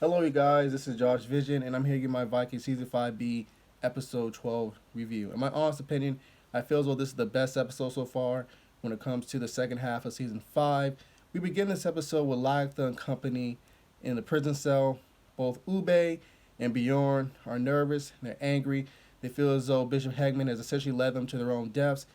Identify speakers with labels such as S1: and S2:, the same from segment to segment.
S1: Hello, you guys. This is Josh Vision, and I'm here to give my Vikings Season 5B Episode 12 review. In my honest opinion, I feel as though this is the best episode so far when it comes to the second half of Season 5. We begin this episode with Lagtha and company in the prison cell. Both Ube and Bjorn are nervous, they're angry. They feel as though Bishop Hegman has essentially led them to their own deaths.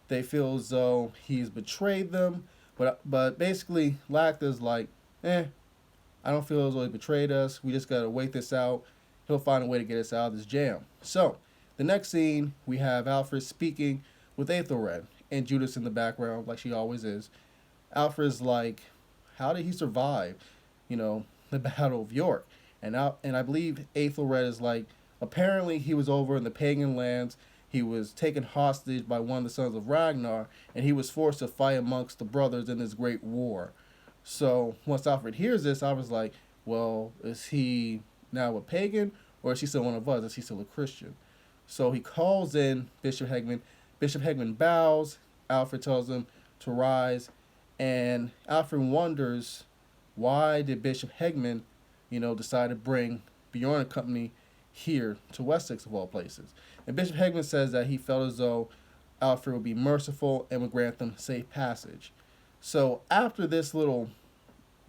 S1: They feel as though he's betrayed them, but basically, Lagtha's like, I don't feel as though he betrayed us. We just gotta wait this out. He'll find a way to get us out of this jam. So, the next scene, we have Alfred speaking with Aethelred and Judas in the background, like she always is. Alfred's like, how did he survive, the Battle of York? And I believe Aethelred is like, apparently he was over in the pagan lands. He was taken hostage by one of the sons of Ragnar, and he was forced to fight amongst the brothers in this great war. So once Alfred hears this, I was like, well, is he now a pagan or is he still one of us? Is he still a Christian? So he calls in Bishop Hegman. Bishop Hegman bows. Alfred tells him to rise. And Alfred wonders, why did Bishop Hegman, decide to bring Bjorn and company here to Wessex of all places? And Bishop Hegman says that he felt as though Alfred would be merciful and would grant them safe passage. So after this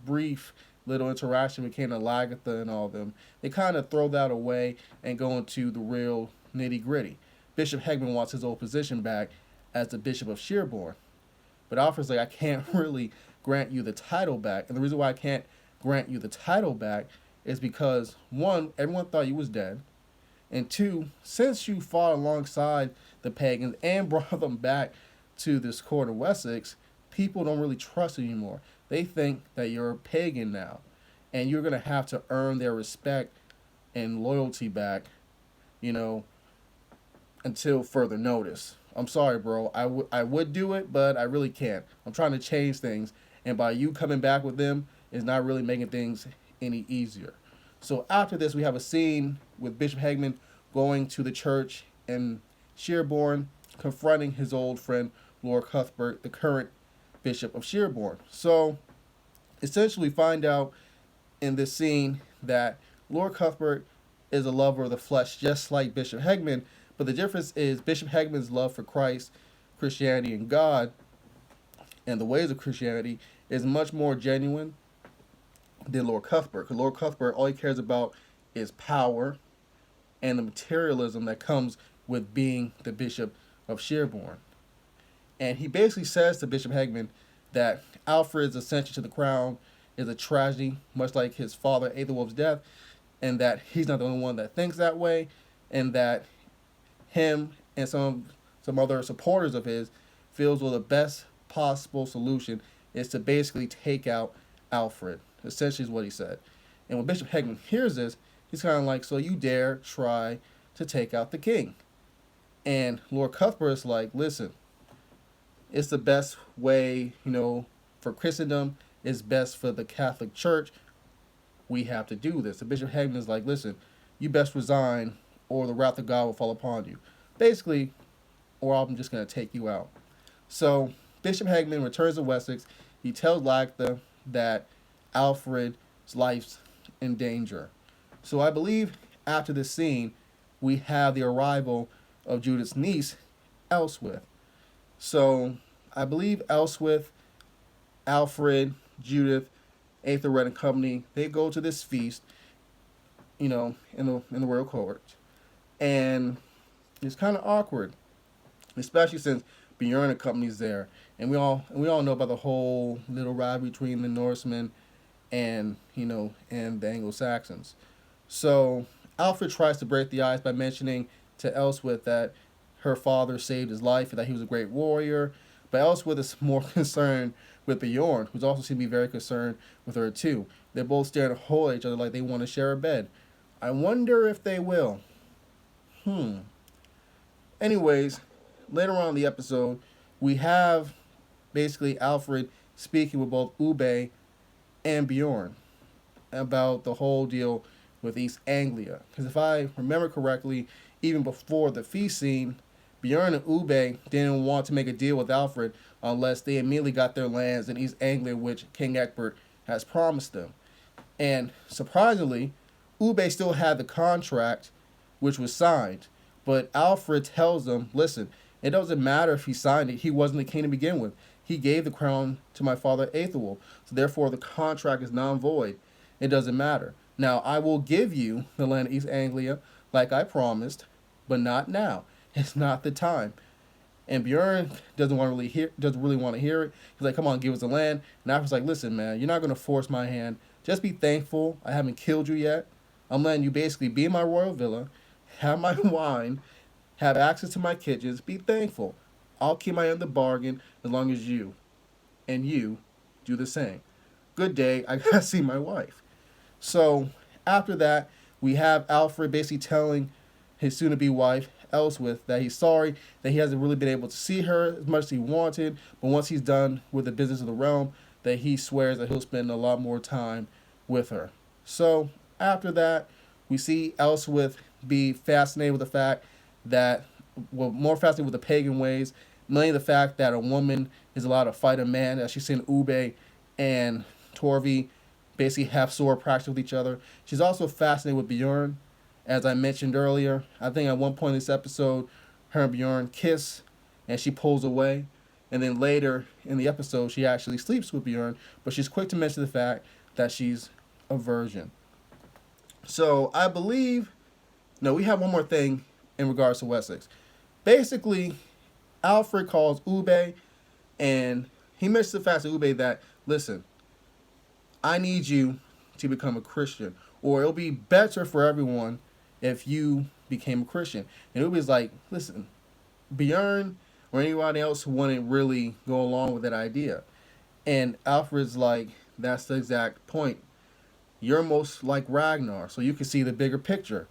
S1: brief little interaction between Lagatha and all of them, they kind of throw that away and go into the real nitty gritty. Bishop Hegman wants his old position back as the Bishop of Sherborne. But Alfred's like, I can't really grant you the title back. And the reason why I can't grant you the title back is because, one, everyone thought you was dead. And two, since you fought alongside the pagans and brought them back to this court of Wessex, people don't really trust you anymore. They think that you're a pagan now, and you're gonna have to earn their respect and loyalty back, you know, until further notice. I'm sorry, bro. I would do it, but I really can't. I'm trying to change things, and by you coming back with them is not really making things any easier. So after this, we have a scene with Bishop Hegman going to the church in Sherborne, confronting his old friend Lord Cuthbert, the current Bishop of Sherborne. So essentially, find out in this scene that Lord Cuthbert is a lover of the flesh, just like Bishop Hegman. But the difference is Bishop Hegman's love for Christ, Christianity, and God, and the ways of Christianity is much more genuine than Lord Cuthbert. Because Lord Cuthbert, all he cares about is power and the materialism that comes with being the Bishop of Sherborne. And he basically says to Bishop Hegman that Alfred's ascension to the crown is a tragedy, much like his father Aethelwulf's death, and that he's not the only one that thinks that way, and that him and some other supporters of his feels well the best possible solution is to basically take out Alfred. Essentially, is what he said. And when Bishop Hegman hears this, he's kind of like, "So you dare try to take out the king?" And Lord Cuthbert is like, "Listen, it's the best way, for Christendom. It's best for the Catholic Church. We have to do this." And Bishop Hegman is like, "Listen, you best resign, or the wrath of God will fall upon you." Basically, or I'm just going to take you out. So Bishop Hegman returns to Wessex. He tells Lagtha that Alfred's life's in danger. So I believe after this scene, we have the arrival of Judith's niece, Elswith. So I believe Elswith, Alfred, Judith, Aethelred, and company, they go to this feast, in the royal court. And it's kind of awkward, especially since Bjorn and company's there. And we all know about the whole little rivalry between the Norsemen and the Anglo Saxons. So Alfred tries to break the ice by mentioning to Elswith that her father saved his life and that he was a great warrior. But Elswith is more concerned with Bjorn, who's also seemed to be very concerned with her too. They're both staring a hole at each other like they want to share a bed. I wonder if they will. Anyways, later on in the episode, we have basically Alfred speaking with both Ube and Bjorn about the whole deal with East Anglia. Because if I remember correctly, even before the feast scene, Bjorn and Ube didn't want to make a deal with Alfred unless they immediately got their lands in East Anglia, which King Egbert has promised them. And surprisingly, Ube still had the contract, which was signed. But Alfred tells them, listen, it doesn't matter if he signed it. He wasn't the king to begin with. He gave the crown to my father Aethelwulf. So therefore, the contract is non-void. It doesn't matter. Now, I will give you the land of East Anglia, like I promised, but not now. It's not the time. And Bjorn doesn't really want to hear it. He's like, come on, give us the land. And Alfred's like, listen, man, you're not going to force my hand. Just be thankful I haven't killed you yet. I'm letting you basically be in my royal villa, have my wine, have access to my kitchens. Be thankful. I'll keep my end of the bargain as long as you and you do the same. Good day. I gotta see my wife. So after that, we have Alfred basically telling his soon-to-be wife, Elswith, that he's sorry that he hasn't really been able to see her as much as he wanted, but once he's done with the business of the realm, that he swears that he'll spend a lot more time with her. So after that, we see Elswith be fascinated with the fact that, well, more fascinated with the pagan ways, mainly the fact that a woman is allowed to fight a man, as she's seen Ube and Torvi basically have sword practice with each other. She's also fascinated with Bjorn. As I mentioned earlier, I think at one point in this episode, her and Bjorn kiss and she pulls away. And then later in the episode, she actually sleeps with Bjorn, but she's quick to mention the fact that she's a virgin. So I believe, no, we have one more thing in regards to Wessex. Basically, Alfred calls Ube and he mentions the fact to Ube that, listen, I need you to become a Christian, or it'll be better for everyone if you became a Christian. And Ube's like, listen, Bjorn or anybody else wouldn't really go along with that idea. And Alfred's like, that's the exact point. You're most like Ragnar, so you can see the bigger picture,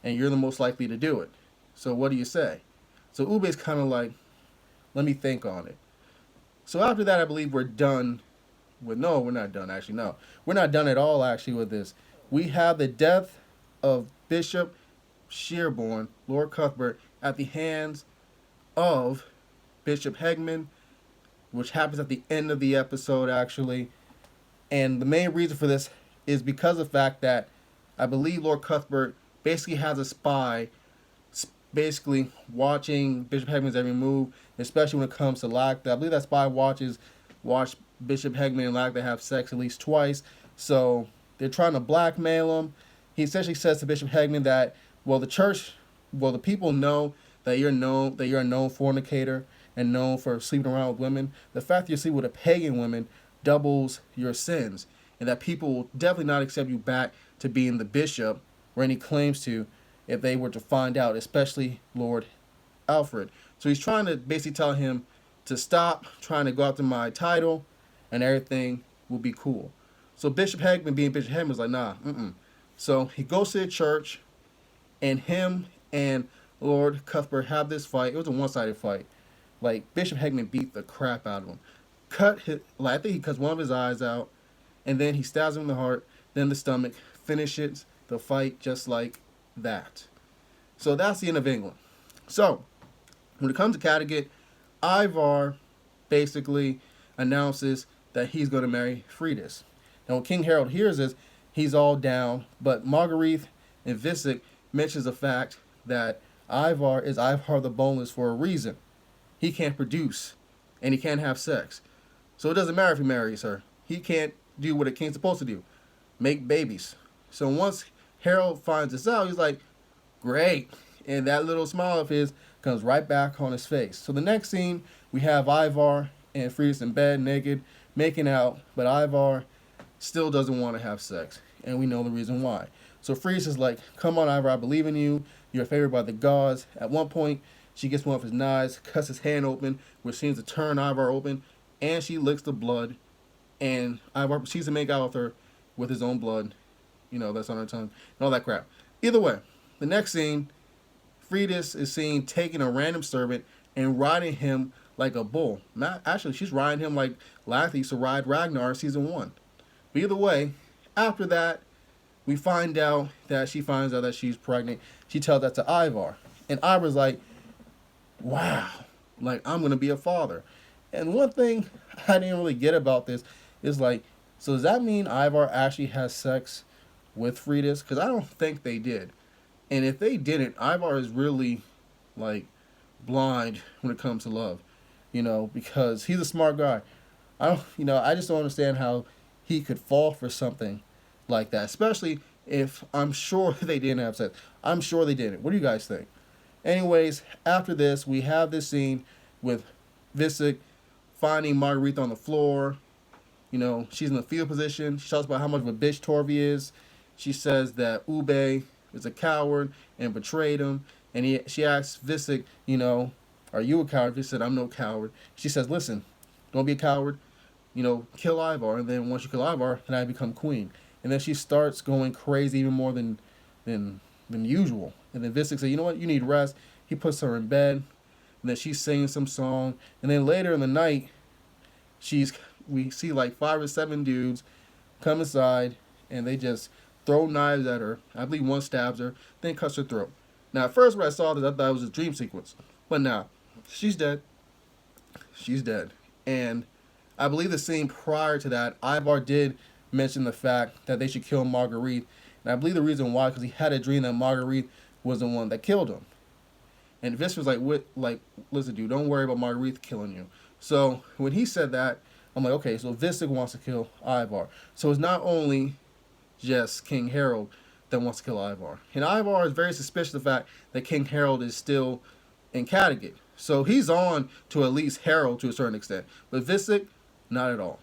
S1: and you're the most likely to do it. So what do you say? So Ube's kind of like, let me think on it. So after that, I believe we're done with, no, we're not done, actually, no. We're not done at all, actually, with this. We have the death of Bishop Shearborn, Lord Cuthbert, at the hands of Bishop Hegman, which happens at the end of the episode, actually. And the main reason for this is because of the fact that I believe Lord Cuthbert basically has a spy basically watching Bishop Hegman's every move, especially when it comes to Lacta. I believe that spy watched Bishop Hegman and Lacta have sex at least twice. So they're trying to blackmail him. He essentially says to Bishop Hegman that, well, the people know that you're a known fornicator and known for sleeping around with women. The fact that you sleep with a pagan woman doubles your sins, and that people will definitely not accept you back to being the bishop or any claims to if they were to find out, especially Lord Alfred. So he's trying to basically tell him to stop trying to go after my title and everything will be cool. So Bishop Hegman, being Bishop Hegman, was like, nah, So he goes to the church, and him and Lord Cuthbert have this fight. It was a one-sided fight. Like, Bishop Hegman beat the crap out of him. I think he cuts one of his eyes out, and then he stabs him in the heart, then the stomach, finishes the fight just like that. So that's the end of England. So, when it comes to Kattegat, Ivar basically announces that he's going to marry Freydis. Now, when King Harold hears this, he's all down, but Marguerite and Visick mentions the fact that Ivar is Ivar the Boneless for a reason. He can't produce, and he can't have sex. So it doesn't matter if he marries her. He can't do what a king's supposed to do, make babies. So once Harold finds this out, he's like, great. And that little smile of his comes right back on his face. So the next scene, we have Ivar and Freydis in bed, naked, making out, but Ivar still doesn't want to have sex, and we know the reason why. So Freydis is like, come on, Ivar, I believe in you. You're favored by the gods. At one point, she gets one of his knives, cuts his hand open, which seems to turn Ivar open, and she licks the blood, and Ivar proceeds to make out with her with his own blood. You know, that's on her tongue, and all that crap. Either way, the next scene, Freydis is seen taking a random servant and riding him like a bull. Not actually, she's riding him like Lathy used to ride Ragnar in season 1. But either way, after that, we find out that she finds out that she's pregnant. She tells that to Ivar. And Ivar's like, wow, like, I'm going to be a father. And one thing I didn't really get about this is, like, So does that mean Ivar actually has sex with Freitas? Because I don't think they did. And if they didn't, Ivar is really like blind when it comes to love, because he's a smart guy. I just don't understand how he could fall for something like that, especially if I'm sure they didn't have sex. I'm sure they didn't. What do you guys think? Anyways, after this, we have this scene with Visick finding Margarita on the floor. She's in the field position. She talks about how much of a bitch Torvi is. She says that Ube is a coward and betrayed him. And she asks Visick, are you a coward? He said, I'm no coward. She says, listen, don't be a coward. Kill Ivar. And then once you kill Ivar, then I become queen. And then she starts going crazy even more than usual. And then Visick said, you know what? You need rest. He puts her in bed. And then she's singing some song. And then later in the night, we see like 5 or 7 dudes come inside and they just throw knives at her. I believe one stabs her, then cuts her throat. Now, at first when I saw this, I thought it was a dream sequence. But now, she's dead. She's dead. And I believe the scene prior to that, Ivar did mention the fact that they should kill Marguerite. And I believe the reason why, because he had a dream that Marguerite was the one that killed him. And Vis was like, listen, dude, don't worry about Marguerite killing you. So when he said that, I'm like, okay, so Visick wants to kill Ivar. So it's not only just King Harold that wants to kill Ivar. And Ivar is very suspicious of the fact that King Harold is still in Kattegat. So he's on to at least Harold to a certain extent. But Visick, not at all.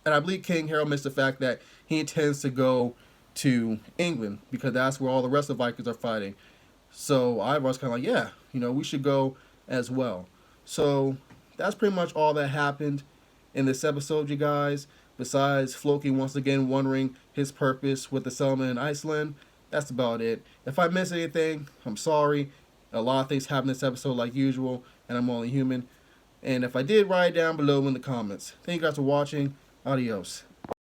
S1: And I believe King Harold missed the fact that he intends to go to England because that's where all the rest of the Vikings are fighting. So Ivar's kind of like, yeah, we should go as well. So that's pretty much all that happened in this episode, you guys. Besides Floki once again wondering his purpose with the settlement in Iceland. That's about it. If I missed anything, I'm sorry. A lot of things happen in this episode like usual, and I'm only human. And if I did, write it down below in the comments. Thank you guys for watching. Adios.